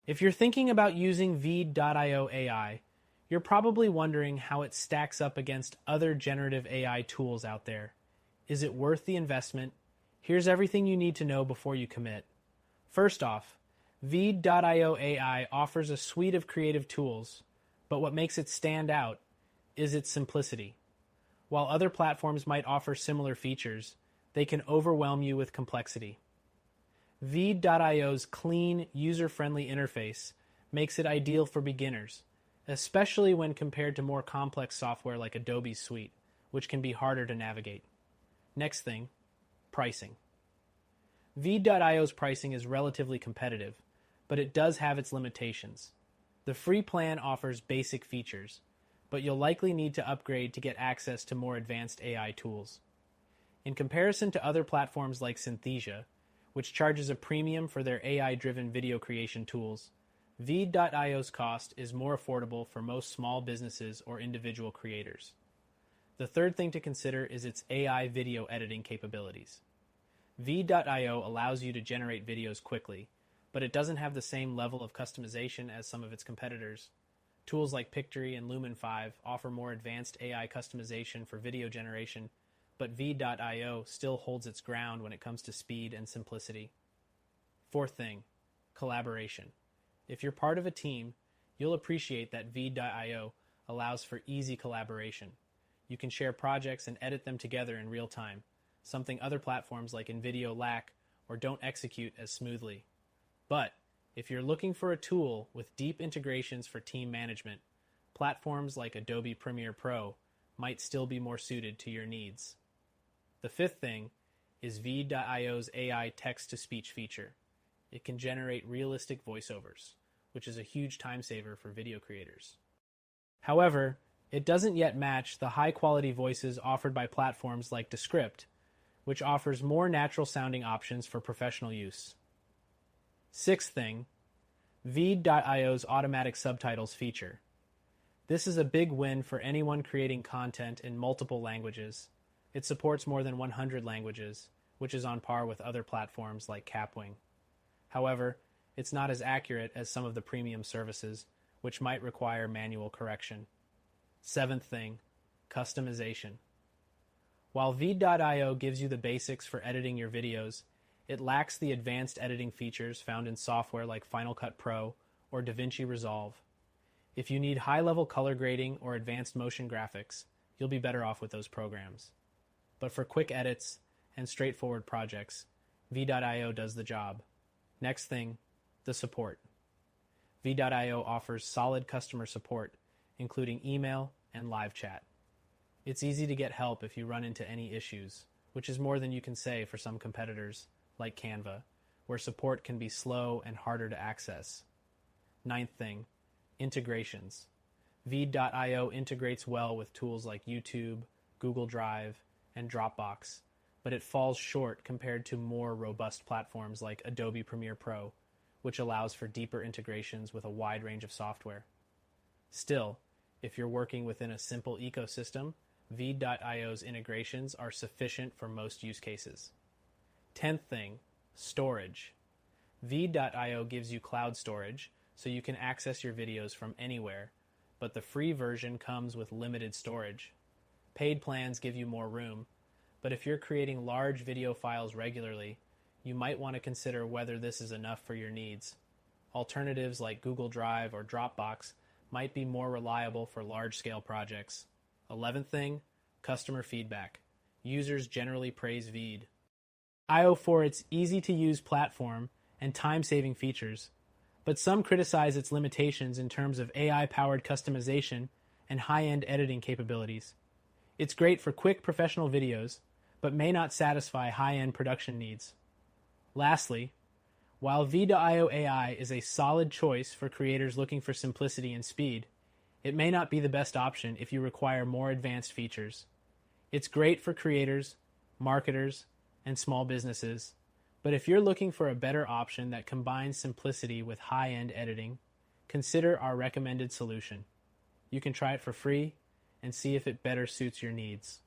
If you're thinking about using Veed.io AI, you're probably wondering how it stacks up against other generative AI tools out there. Is it worth the investment? Here's everything you need to know before you commit. First off, Veed.io AI offers a suite of creative tools, but what makes it stand out is its simplicity. While other platforms might offer similar features, they can overwhelm you with complexity. Veed.io's clean, user-friendly interface makes it ideal for beginners, especially when compared to more complex software like Adobe's suite, which can be harder to navigate. Next thing, pricing. Veed.io's pricing is relatively competitive, but it does have its limitations. The free plan offers basic features, but you'll likely need to upgrade to get access to more advanced AI tools. In comparison to other platforms like Synthesia, which charges a premium for their AI-driven video creation tools, Veed.io's cost is more affordable for most small businesses or individual creators. The third thing to consider is its AI video editing capabilities. Veed.io allows you to generate videos quickly, but it doesn't have the same level of customization as some of its competitors. Tools like Pictory and Lumen 5 offer more advanced AI customization for video generation, but Veed.io still holds its ground when it comes to speed and simplicity. Fourth thing, collaboration. If you're part of a team, you'll appreciate that Veed.io allows for easy collaboration. You can share projects and edit them together in real time, something other platforms like InVideo lack or don't execute as smoothly. But if you're looking for a tool with deep integrations for team management, platforms like Adobe Premiere Pro might still be more suited to your needs. The fifth thing is Veed.io's AI text-to-speech feature. It can generate realistic voiceovers, which is a huge time saver for video creators. However, it doesn't yet match the high-quality voices offered by platforms like Descript, which offers more natural-sounding options for professional use. Sixth thing, Veed.io's automatic subtitles feature. This is a big win for anyone creating content in multiple languages. It supports more than 100 languages, which is on par with other platforms like Capwing. However, it's not as accurate as some of the premium services, which might require manual correction. Seventh thing, customization. While Veed.io gives you the basics for editing your videos, it lacks the advanced editing features found in software like Final Cut Pro or DaVinci Resolve. If you need high-level color grading or advanced motion graphics, you'll be better off with those programs. But for quick edits and straightforward projects, Veed.io does the job. Next thing, the support. Veed.io offers solid customer support, including email and live chat. It's easy to get help if you run into any issues, which is more than you can say for some competitors, like Canva, where support can be slow and harder to access. Ninth thing, integrations. Veed.io integrates well with tools like YouTube, Google Drive, and Dropbox, but it falls short compared to more robust platforms like Adobe Premiere Pro, which allows for deeper integrations with a wide range of software. Still, if you're working within a simple ecosystem, Veed.io's integrations are sufficient for most use cases. 10th thing, storage. Veed.io gives you cloud storage, so you can access your videos from anywhere, but the free version comes with limited storage. Paid plans give you more room, but if you're creating large video files regularly, you might want to consider whether this is enough for your needs. Alternatives like Google Drive or Dropbox might be more reliable for large-scale projects. 11th thing, customer feedback. Users generally praise Veed.io for its easy-to-use platform and time-saving features, but some criticize its limitations in terms of AI-powered customization and high-end editing capabilities. It's great for quick professional videos, but may not satisfy high-end production needs. Lastly, while Veed.io AI is a solid choice for creators looking for simplicity and speed, it may not be the best option if you require more advanced features. It's great for creators, marketers, and small businesses, but if you're looking for a better option that combines simplicity with high-end editing, consider our recommended solution. You can try it for free and see if it better suits your needs.